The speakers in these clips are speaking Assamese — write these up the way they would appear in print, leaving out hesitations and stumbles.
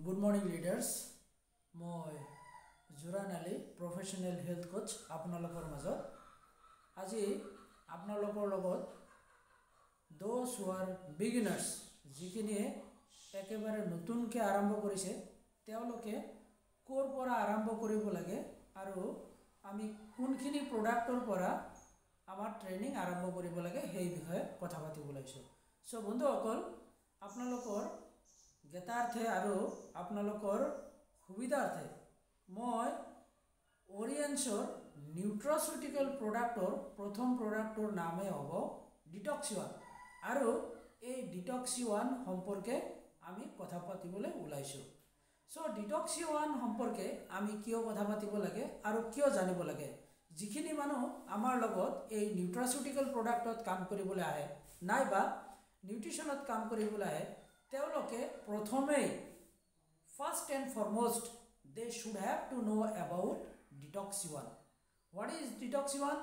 Good morning leaders. মই জুৰান আলী প্ৰফেশ্যনেল হেল্থ কোচ আপোনালোকৰ মাজত আজি আপোনালোকৰ লগত those who are beginners যিখিনিয়ে একেবাৰে নতুনকৈ আৰম্ভ কৰিছে তেওঁলোকে ক'ৰ পৰা আৰম্ভ কৰিব লাগে আৰু আমি কোনখিনি প্ৰডাক্টৰ পৰা আমাৰ ট্ৰেইনিং আৰম্ভ কৰিব লাগে সেই বিষয়ে কথা পাতিব লাগিছো। সো বন্ধুসকল আপোনালোকৰ জ্ঞাতাৰ্থে আৰু আপোনালোকৰ সুবিধাৰ্থে মই ওৰিয়েন্সৰ নিউট্ৰাসিউটিকেল প্ৰডাক্টৰ প্ৰথম প্ৰডাক্টৰ নামে হ'ব ডিটক্সি-1 আৰু এই ডিটক্সি-1 সম্পৰ্কে আমি কথা পাতিবলৈ ওলাইছো। সো ডিটক্সি-1 সম্পৰ্কে আমি কিয় কথা পাতিব লাগে আৰু কিয় জানিব লাগে, যিখিনি মানুহ আমাৰ লগত এই নিউট্ৰাসিউটিকেল প্ৰডাক্টত কাম কৰিবলৈ আহে নাইবা নিউট্ৰিশনত কাম কৰিবলৈ আহে তেওঁলোকে প্ৰথমেই first and foremost they should have to know about detoxi-1. What is detoxi-1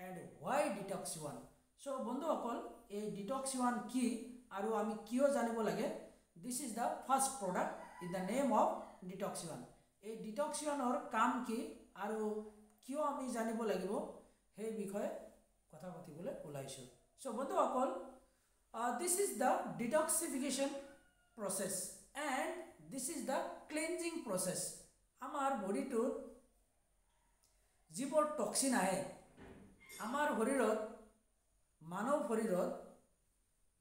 and why detoxi-1? So বন্ধুসকল এই detoxi-1 কি আৰু আমি কিয় জানিব লাগে, this is the first product in the name of detoxi-1. এই detoxi-1 ৰ কাম কি আৰু কিয় আমি জানিব লাগিব সেই বিষয়ে কথা পাতিবলৈ ওলাইছো। So বন্ধুসকল this is the detoxification process and this is the cleansing process. Amar body to jibor toxin ahe amar horirot manav horirot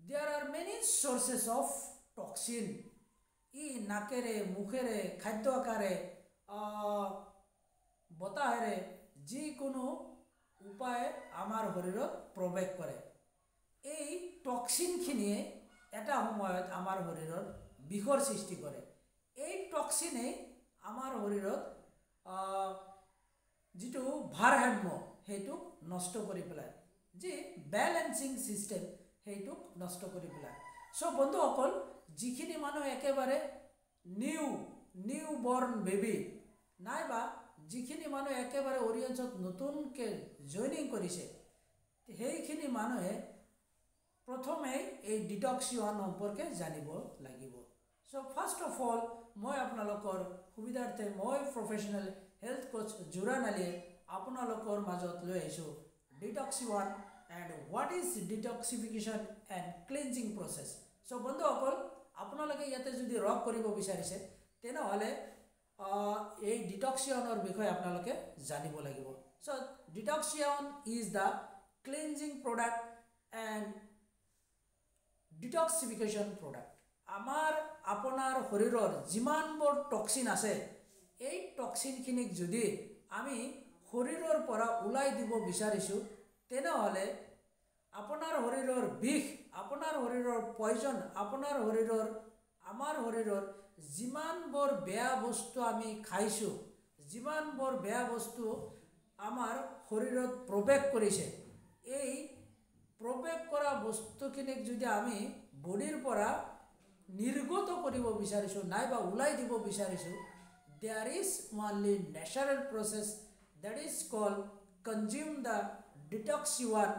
there are many sources of toxin e nakere mukhere khadyo akare botahere ji kono upaye amar horirot probek kore ei toxin khinie eta homoyot amar horirot বিখৰ সৃষ্টি কৰে। এই টক্সিনে আমাৰ শৰীৰত যেটো ভাৰসাম্য হেতু নষ্ট কৰি পেলায়, যি ব্যালেন্সিং সিস্টেম হেতু নষ্ট কৰি পেলায়। সো বন্ধুসকল যিখিনি মানুহ একেবাৰে নিউ বৰ্ন বেবি নাইবা যিখিনি মানুহ একেবাৰে ওৰিয়েন্সত নতুনকৈ জইনিং কৰিছে সেইখিনি মানুহে প্ৰথমে এই ডিটক্সি-1 সম্পৰ্কে জানিব লাগিব। So first of all মই আপোনালোকৰ সুবিধাৰ্থে মই professional health coach Juran Ali আপোনালোকৰ মাজত লৈ আহিছো ডিটক্সি-1 and what is detoxification and cleansing process. So বন্ধুসকল আপোনালোকে ইয়াতে যদি ৰক কৰিব বিচাৰিছে তেনেহলে এই ডিটক্সি-1ৰ বিষয়ে আপোনালোকে জানিব লাগিব। So detoxi-1 is the cleansing product and detoxification product. আমাৰ আপোনাৰ শৰীৰৰ যিমানবোৰ টক্সিন আছে এই টক্সিনখিনিক যদি আমি শৰীৰৰ পৰা ওলাই দিব বিচাৰিছো তেনেহলে আপোনাৰ শৰীৰৰ বিষ, আপোনাৰ শৰীৰৰ পয়জন, আপোনাৰ শৰীৰৰ আমাৰ শৰীৰৰ যিমানবোৰ বেয়া বস্তু আমি খাইছো, যিমানবোৰ বেয়া বস্তু আমাৰ শৰীৰত প্ৰৱেশ কৰিছে এই প্ৰৱেশ কৰা বস্তুখিনিক যদি আমি বডিৰ পৰা নিৰ্গত কৰিব বিচাৰিছো নাইবা ওলাই দিব বিচাৰিছো, there is only natural process that is called consume the detoxi-1.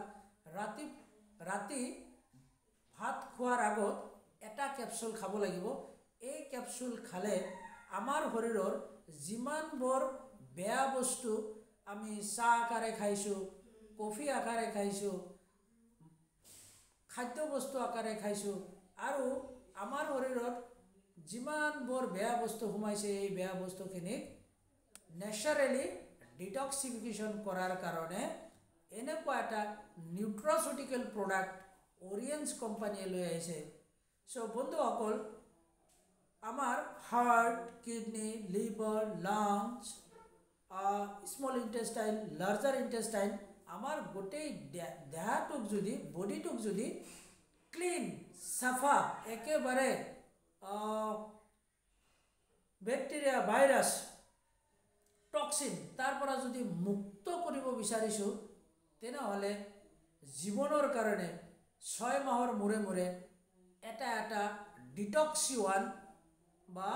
ৰাতি ভাত খোৱাৰ আগত এটা ক্যাপসুল খাব লাগিব। এই ক্যাপসুল খালে আমাৰ শৰীৰৰ যিমানবোৰ বেয়া বস্তু আমি চাহ আকাৰে খাইছো, কফি আকাৰে খাইছো, খাদ্য বস্তু আকাৰে খাইছো আৰু আমাৰ শৰীৰত যিমানবোৰ বেয়া বস্তু সোমাইছে এই বেয়া বস্তুখিনিক ন্যাচাৰালি ডিটক্সিফিকেশন কৰাৰ কাৰণে এনেকুৱা এটা নিউট্ৰাসিউটিকেল প্ৰডাক্ট ওৰিয়েন্স কোম্পানীয়ে লৈ আহিছে। সো বন্ধুসকল আমাৰ heart, kidney, liver, lungs, small intestine, larger intestine আমাৰ গোটেই দেহাটোক যদি বডিটোক যদি ক্লিন সাফা একেবাৰে ব্যাকটেৰিয়া, ভাইৰাছ, টক্সিন তাৰ পৰা যদি মুক্ত কৰিব বিচাৰিছো তেনেহলে জীৱনৰ কাৰণে 6 মাহৰ মূৰে মূৰে এটা ডিটক্সি-1 বা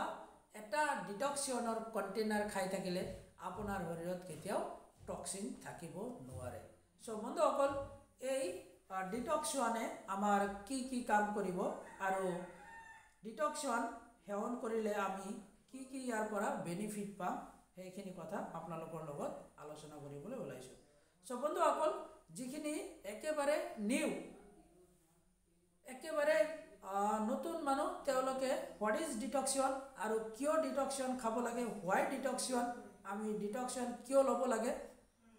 এটা ডিটক্সি-1ৰ কন্টেইনাৰ খাই থাকিলে আপোনাৰ শৰীৰত কেতিয়াও টক্সিন থাকিব নোৱাৰে। সো বন্ধুসকল এই ডিটক্সি-1 আমাৰ কি কাম কৰিব আৰু ডিটক্সি-1 সেৱন কৰিলে আমি কি কি ইয়াৰ পৰা বেনিফিট পাম সেইখিনি কথা আপোনালোকৰ লগত আলোচনা কৰিবলৈ ওলাইছোঁ। চ' বন্ধুসকল, যিখিনি একেবাৰে নিউ, একেবাৰে নতুন মানুহ, তেওঁলোকে হোৱাট ইজ ডিটক্সিয়ন আৰু কিয় ডিটক্সিয়ন খাব লাগে, হোৱাই ডিটক্সিয়ন, আমি ডিটক্সিয়ন কিয় ল'ব লাগে,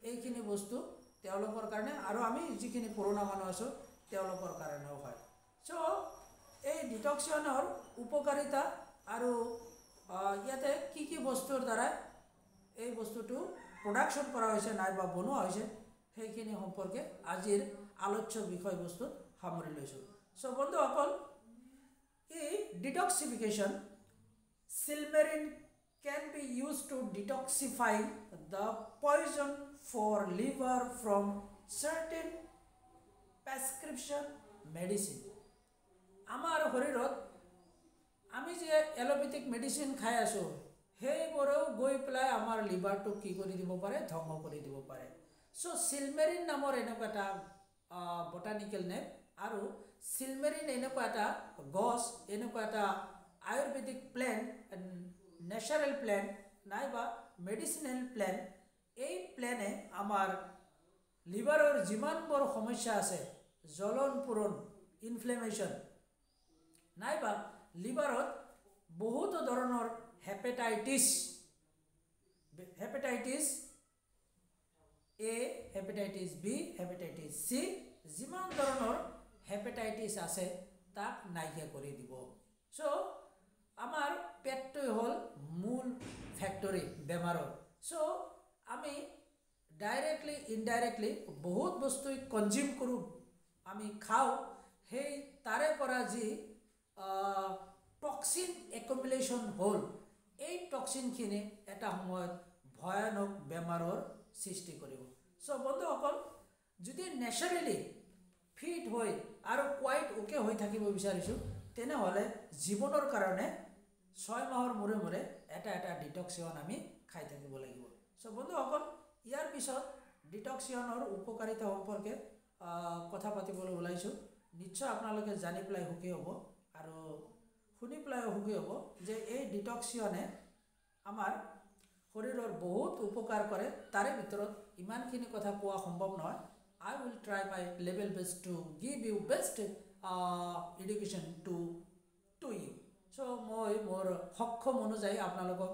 এইখিনি বস্তু তেওঁলোকৰ কাৰণে, আৰু আমি যিখিনি পুৰণা মানুহ আছোঁ তেওঁলোকৰ কাৰণেও হয়। চ' এই ডিটক্সিয়নৰ উপকাৰিতা আৰু ইয়াতে কি কি বস্তুৰ দ্বাৰা এই বস্তুটো প্ৰডাকশ্যন কৰা হৈছে নাইবা বনোৱা হৈছে সেইখিনি সম্পৰ্কে আজিৰ আলোচ্য বিষয়বস্তুত সামৰি লৈছোঁ। চ' বন্ধুসকল, এই ডিটক্সিফিকেশ্যন, চিলমেৰিন can be used to detoxify the poison for liver from certain prescription medicine. আমাৰ শৰীৰত আমি যে এলোপেথিক মেডিচিন খাই আছোঁ সেইবোৰেও গৈ পেলাই আমাৰ লিভাৰটোক কি কৰি দিব পাৰে, ধ্বংস কৰি দিব পাৰে। চ' চিলমেৰিন নামৰ এনেকুৱা এটা বটানিকেল নেম, আৰু চিলমেৰিন এনেকুৱা এটা গছ, এনেকুৱা এটা আয়ুৰ্বেদিক প্লেণ্ট, ন্যাচাৰেল প্লেণ্ট নাইবা মেডিচিনেল প্লেণ্ট। এই প্লেনে আমাৰ লিভাৰৰ যিমানবোৰ সমস্যা আছে, জ্বলন পোৰণ, ইনফ্লেমেশ্যন নাইবা লিভাৰত বহুতো ধৰণৰ হেপেটাইটিছ এ, হেপেটাইটিছ বি, হেপেটাইটিছ চি, যিমান ধৰণৰ হেপেটাইটিছ আছে তাক নাইকিয়া কৰি দিব। চ' আমাৰ পেটটোৱে হ'ল মূল ফেক্টৰী বেমাৰৰ। চ' আমি ডাইৰেক্টলি ইনডাইৰেক্টলি বহুত বস্তু কনজিউম কৰোঁ, আমি খাওঁ, সেই তাৰে পৰা যি টক্সিন একুমুলেশ্যন হ'ল, এই টক্সিনখিনি এটা সময়ত ভয়ানক বেমাৰৰ সৃষ্টি কৰিব। চ' বন্ধুসকল, যদি নেচাৰেলি ফিট হৈ আৰু কোৱাইট অ'কে হৈ থাকিব বিচাৰিছোঁ, তেনেহ'লে জীৱনৰ কাৰণে 6 মাহৰ মূৰে মূৰে এটা ডিটক্সিয়ন আমি খাই থাকিব লাগিব। চ' বন্ধুসকল, ইয়াৰ পিছত ডিটক্সিয়নৰ উপকাৰিতা সম্পৰ্কে কথা পাতিবলৈ ওলাইছোঁ। নিশ্চয় আপোনালোকে জানি পেলাই সুখী হ'ব আৰু শুনি পেলাই সুখী হ'ব যে এই ডিটক্সিয়নে আমাৰ শৰীৰৰ বহুত উপকাৰ কৰে। তাৰে ভিতৰত ইমানখিনি কথা কোৱা সম্ভৱ নহয়। I will try my level best to give you best education to you. চ' মই মোৰ সক্ষম অনুযায়ী আপোনালোকক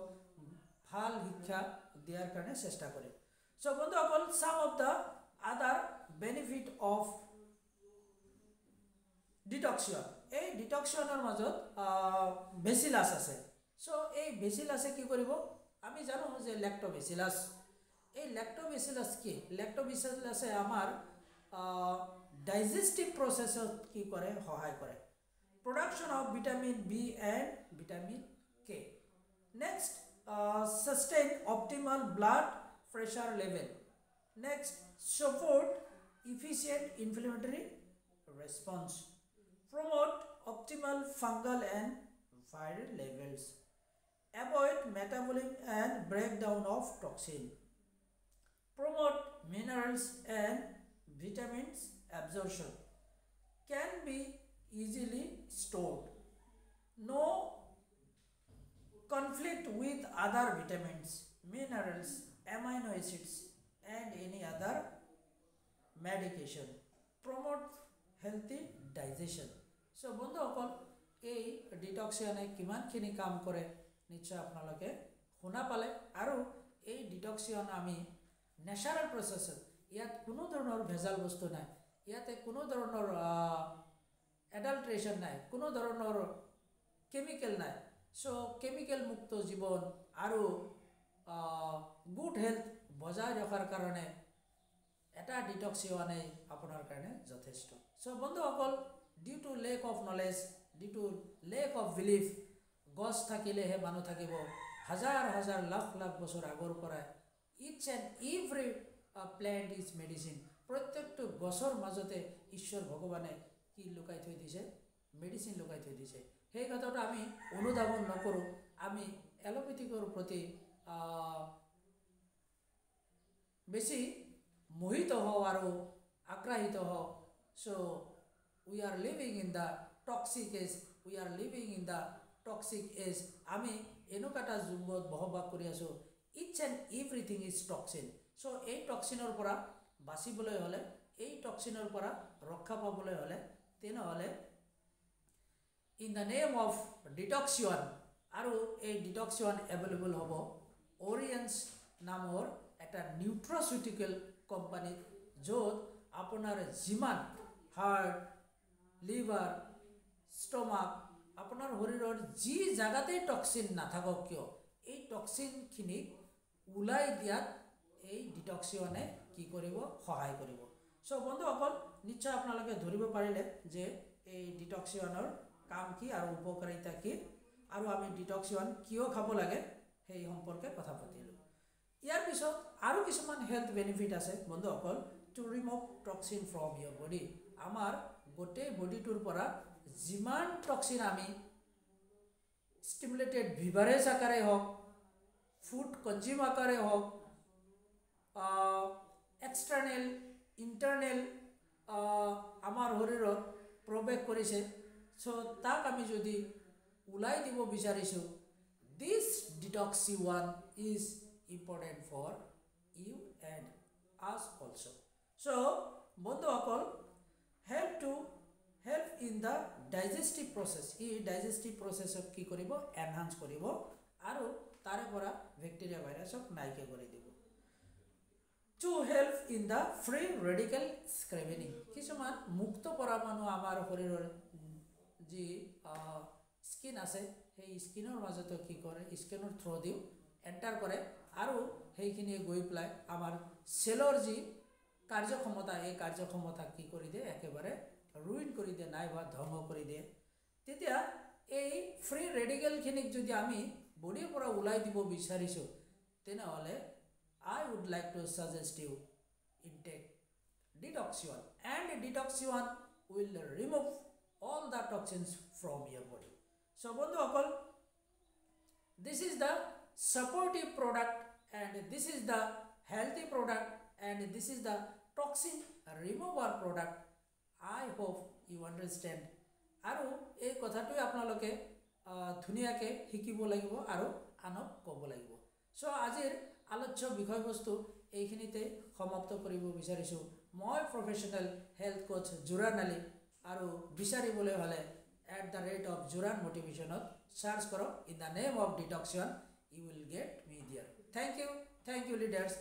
ভাল শিক্ষা দিয়াৰ কাৰণে চেষ্টা কৰিম। চ' বন্ধুসকল, some of the other benefit of ডিটক্সিয়ন। এই ডিটক্সিয়নৰ মাজত বেচিলাছ আছে। চ' এই বেচিলাছে কি কৰিব, আমি জানো যে লেক্টোবেচিলাছ, এই লেক্টোবেচিলাছ কি, লেক্টোবেচিলাছে আমাৰ ডাইজেষ্টিভ প্ৰচেছত কি কৰে, সহায় কৰে। Production of vitamin B and vitamin K. Next, sustain optimal blood pressure level. Next, support efficient inflammatory response. Promote optimal fungal and viral levels. Avoid metabolism and breakdown of toxin. Promote minerals and vitamins absorption. Can be easily stored. No conflict with other vitamins, minerals, amino acids and any other medication. Promote healthy digestion. So বন্ধুসকল, এই ডিটক্সিয়নে কিমানখিনি কাম কৰে নিশ্চয় আপোনালোকে শুনা পালে। আৰু এই ডিটক্সিয়ন আমি নেচাৰেল প্ৰচেছত, ইয়াত কোনো ধৰণৰ ভেজাল বস্তু নাই, ইয়াতে কোনো ধৰণৰ এডাল্ট্ৰেশ্যন নাই, কোনো ধৰণৰ কেমিকেল নাই। চ' কেমিকেল মুক্ত জীৱন আৰু গুড হেল্থ বজাই ৰখাৰ কাৰণে এটা ডিটক্সিয়নে আপোনাৰ কাৰণে যথেষ্ট। চ' বন্ধুসকল, due to lack of knowledge, due to lack of belief, গছ থাকিলেহে মানুহ থাকিব, হাজাৰ হাজাৰ লাখ লাখ বছৰ আগৰ পৰাই it's and every plant is medicine. প্ৰত্যেকটো গছৰ মাজতে ঈশ্বৰ ভগৱানে কি লুকাই থৈ দিছে, মেডিচিন লুকাই থৈ দিছে। সেই কথাটো আমি অনুধাৱন নকৰোঁ, আমি এলোপেথিকৰ প্ৰতি বেছি মোহিত হওঁ আৰু আগ্ৰাহিত হওঁ। চ' we are living in the toxic age, we are living in the toxic is আমি এনেকুৱা এটা যুগত বসবাস কৰি আছোঁ it's and everything is toxin so' এই টক্সিনৰ পৰা বাচিবলৈ হ'লে এই টক্সিনৰ পৰা ৰক্ষা পাবলৈ হ'লে তেনেহ'লে ইন দ্য নেম অফ ডিটক্সিয়ন আৰু এই ডিটক্সিয়ন এভেইলেবল হ'ব অৰিয়েন্স নামৰ এটা নিউট্ৰাচিউটিকেল কোম্পানীত য'ত আপোনাৰ যিমান হাৰ্ট লিভাৰ ষ্টমাক আপোনাৰ শৰীৰৰ যি জাগাতেই টক্সিন নাথাকক কিয় এই টক্সিনখিনিক ওলাই দিয়াত এই ডিটক্সিয়নে কি কৰিব সহায় কৰিব চ' বন্ধুসকল নিশ্চয় আপোনালোকে ধৰিব পাৰিলে যে এই ডিটক্সিয়নৰ কাম কি আৰু উপকাৰিতা কি আৰু আমি ডিটক্সিয়ন কিয় খাব লাগে সেই সম্পৰ্কে কথা পাতিলোঁ ইয়াৰ পিছত আৰু কিছুমান হেল্থ বেনিফিট আছে বন্ধুসকল to remove toxin from your body আমাৰ গোটেই বডিটোৰ পৰা যিমান টক্সিন আমি ষ্টিমুলেটেড ভিভাৰেজ আকাৰে হওক ফুড কনজিউম আকাৰে হওক এক্সটাৰ্নেল ইণ্টাৰনেল আমাৰ শৰীৰত প্ৰৱেশ কৰিছে চ' তাক আমি যদি ওলাই দিব বিচাৰিছোঁ this detoxification is important for you and us also' so' বন্ধুসকল help in the digestive process ই ডাইজেষ্টিভ প্ৰচেছক কি কৰিব এনহান্স কৰিব আৰু তাৰে পৰা বেক্টেৰিয়া ভাইৰাছক নাইকিয়া কৰি দিব to help in the free radical scavenging কিছুমান মুক্ত পৰমাণু আমাৰ শৰীৰৰ যি স্কিন আছে সেই স্কিনৰ মাজতে কি কৰে স্কিনৰ থ্ৰু দিও এণ্টাৰ কৰে আৰু সেইখিনিয়ে গৈ পেলাই আমাৰ চেলৰ যি কাৰ্যক্ষমতা এই কাৰ্যক্ষমতাক কি কৰি দিয়ে একেবাৰে ৰুইন কৰি দিয়ে নাইবা ধ্বংস কৰি দিয়ে তেতিয়া এই ফ্ৰী ৰেডিকেলখিনিক যদি আমি বডিৰ পৰা ওলাই দিব বিচাৰিছোঁ তেনেহ'লে I would like to suggest you intake detoxion and detoxion will remove all the toxins from your body. So bondhuhokol this is the supportive product and this is the healthy product and this is the toxin remover product. I hope you understand. আৰু এই কথাটোই আপোনালোকে ধুনীয়াকৈ শিকিব লাগিব আৰু আনক ক'ব লাগিব চ' আজিৰ আলোচ্য বিষয়বস্তু এইখিনিতে সমাপ্ত কৰিব বিচাৰিছোঁ মই professional health coach Juran Ali আৰু বিচাৰিবলৈ হ'লে @জুৰান মটিভেশ্যনত চাৰ্চ কৰক in the name of detoxification you will get me there thank U leaders